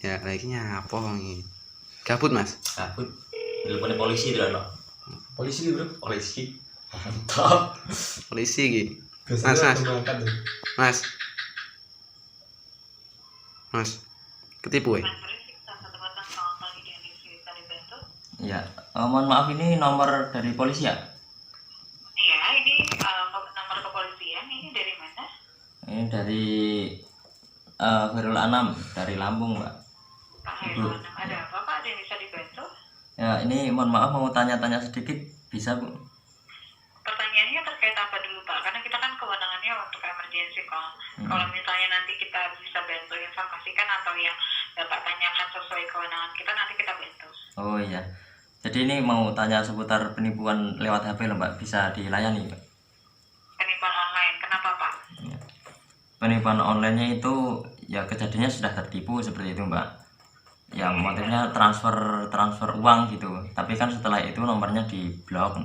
Ya, lagi nyapo nih. Gabut, Mas? Kabut. Teleponnya polisi dulu, no. Polisi, bro. Polisi. Mantap. Polisi iki. Biasanya Mas. mengangkat tuh. Mas. Ketipu ya? Ya, mohon maaf, ini nomor dari polisi ya? Iya, ini nomor kepolisian. Ini dari mana? Ini dari Khairul Anam dari Lampung, Mbak. Pak Hairul Anam, ada apa Pak? Ada yang bisa dibantu? Ya, ini mohon maaf mau tanya-tanya sedikit, bisa Bu? Pertanyaannya terkait apa dulu Pak? Karena kita kan kewenangannya untuk emergency call. Kalau misalnya nanti kita bisa bantu informasikan atau yang Bapak tanyakan sesuai kewenangan kita, nanti kita bantu. Oh iya. Jadi ini mau tanya seputar penipuan lewat HP loh, Mbak. Bisa dilayani, Mbak? Penipuan online, kenapa Pak? Ya. Penipuan online-nya itu ya kejadiannya sudah tertipu seperti itu, Mbak. Yang motifnya transfer uang gitu. Tapi kan setelah itu nomornya diblok.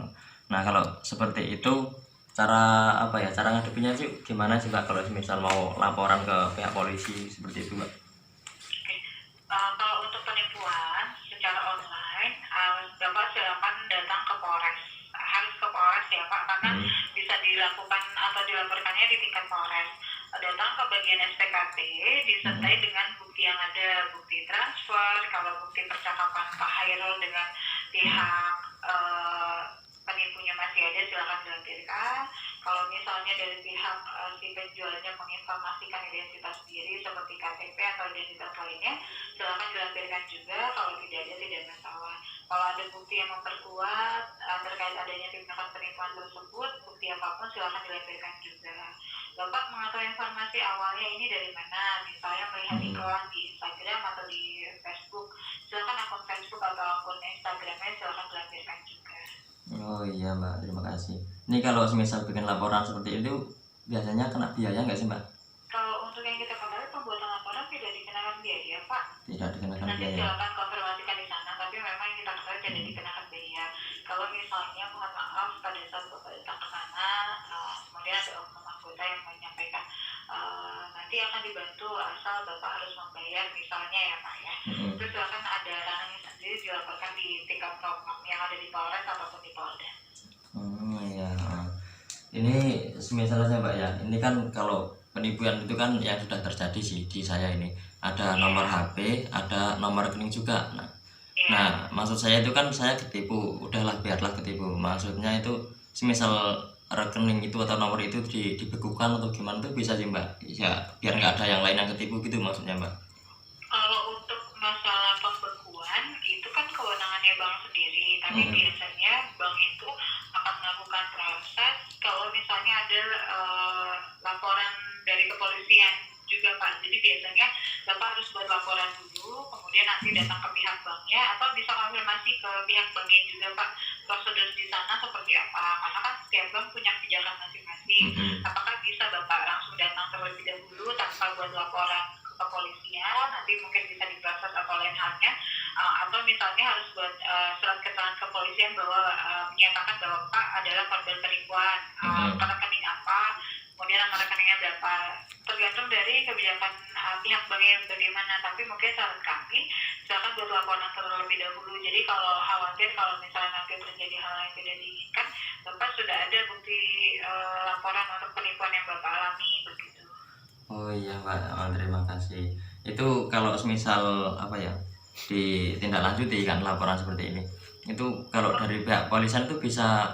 Nah, kalau seperti itu cara apa ya? Cara ngadepinnya sih gimana sih, Mbak? Kalau misal mau laporan ke pihak polisi seperti itu, Mbak? Oke. Kalau untuk penipuan secara online, Bapak silakan datang ke Polres. Harus ke Polres ya Pak, karena bisa dilakukan atau dilaporkannya di tingkat Polres. Datang ke bagian SPKP disertai dengan bukti yang ada, bukti transfer. Kalau bukti percakapan Pak Hairul dengan pihak penipunya masih ada, silakan dilampirkan. Kalau misalnya dari pihak si penjualnya menginformasikan identitas diri seperti KTP atau identitas lainnya, silakan dilampirkan juga. Kalau tidak ada, tidak masalah. Kalau ada bukti yang memperkuat terkait adanya tindakan penipuan tersebut, bukti apapun silakan dilampirkan juga. Bapak mengetahui informasi awalnya ini dari mana? Misalnya melihat iklan di Instagram atau di Facebook, silakan akun Facebook atau akun Instagramnya silakan dilampirkan juga. Oh iya, Mbak, terima kasih. Ini kalau misal bikin laporan seperti itu biasanya kena biaya nggak sih, Mbak? Kalau untuk yang kita ketahui pembuatan laporan tidak dikenakan biaya Pak. Tidak dikenakan Nanti biaya. silakan konfirmasikan di sana, tapi memang yang kita ketahui tidak dikenakan biaya. Kalau misalnya mohon maaf pada saat Bapak datang ke sana, kemudian ada oknum anggota yang menyampaikan nanti akan dibantu asal Bapak harus membayar misalnya ya Pak ya. Terus silakan ada ranahnya sendiri dilaporkan di tingkat propam yang ada di Polres ataupun di Polda. Iya. Ini misalnya Mbak ya, ini kan kalau penipuan itu kan yang sudah terjadi sih di saya ini. Ada nomor HP, ada nomor rekening juga. Nah, maksud saya itu kan saya ketipu, udahlah biarlah ketipu. Maksudnya itu semisal rekening itu atau nomor itu dibekukan atau gimana tuh bisa sih Mbak? Ya biar nggak ada yang lain yang ketipu gitu maksudnya Mbak. Kalau untuk masalah pembekuan itu kan kewenangannya bank sendiri, tapi biasanya bank itu akan melakukan proses kalau misalnya ada laporan dari kepolisian juga Pak. Jadi biasanya Bapak harus buat laporan dulu, kemudian nanti datang ke pihak banknya atau bisa konfirmasi ke pihak banknya juga Pak, prosedur di sana seperti apa. Karena kan setiap bank punya kebijakan masing-masing. Apakah bisa Bapak langsung datang terlebih dahulu tanpa buat laporan ke kepolisian, nanti mungkin bisa diproses atau lain halnya, atau misalnya harus buat surat keterangan kepolisian bahwa menyatakan bahwa Pak adalah korban penipuan, ke rekening apa, kemudian nama rekeningnya berapa, tergantung dari kebijakan pihak bank yang bagaimana. Tapi mungkin saran kami silakan buat laporan terlebih dahulu. Jadi kalau khawatir kalau misalnya nanti terjadi hal yang tidak diinginkan, Bapak sudah ada bukti laporan untuk penipuan yang Bapak alami begitu. Oh iya Pak, terima kasih. Itu kalau misal apa ya ditindaklanjuti kan laporan seperti ini, itu kalau dari pihak polisian itu bisa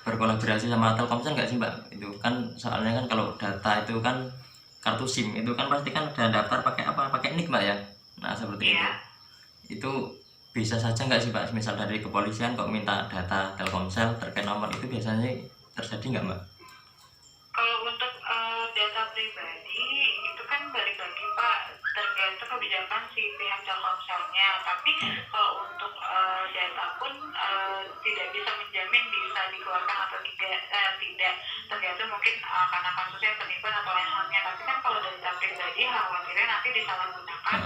berkolaborasi sama Telkomsel nggak sih Mbak? Itu kan soalnya kan kalau data itu kan kartu SIM itu kan pasti kan ada daftar pakai apa? Pakai NIK Mbak ya. Nah seperti itu bisa saja nggak sih Pak? Misal dari kepolisian kok minta data Telkomsel terkait nomor itu biasanya terjadi nggak Mbak? Kalau untuk data pribadi itu kan balik lagi Pak, tergantung kebijakan si pihak Telkomselnya. Tapi kalau untuk data pun tidak bisa menjamin bisa dikeluarkan atau tidak, tergantung mungkin karena kasusnya penipuan atau lain halnya. Tapi kan kalau data pribadi khawatirnya nanti disalahgunakan.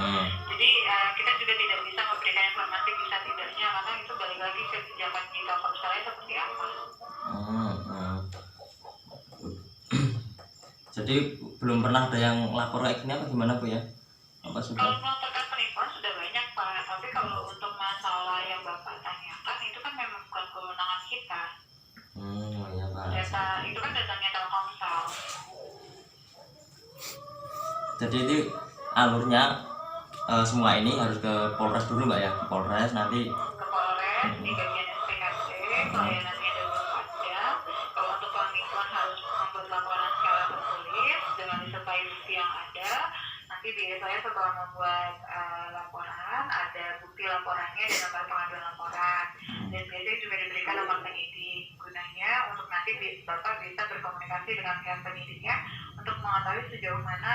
Jadi kita juga tidak bisa memberikan informasi bisa tidaknya, karena itu balik lagi ke kebijakan di Telkomselnya seperti apa. Jadi belum pernah ada yang lapor kayak gini apa gimana Bu ya? Apa sudah? Kalau melaporkan penipuan tapi kalau untuk masalah yang Bapak tanyakan itu kan memang bukan kewenangan kita. Oh iya Pak. Data itu kan datanya Telkomsel. Jadi itu alurnya semua ini harus ke Polres dulu Mbak ya, ke Polres nanti. Ke Polres di bagian SPKT, pelayanannya 24 jam. Kalau untuk pemiklan harus membuat laporan secara tertulis dengan disertai bukti yang ada. Nanti biasanya setelah membuat laporan, ada bukti laporannya dan nomor pengaduan laporan. Dan biasanya juga diberikan nomor penyidik. Gunanya untuk nanti Bapak bisa berkomunikasi dengan pihak penyidiknya untuk mengetahui sejauh mana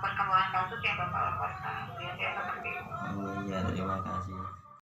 perkembangan kasus yang Bapak laporkan. Biasanya seperti itu. Oh iya, terima kasih.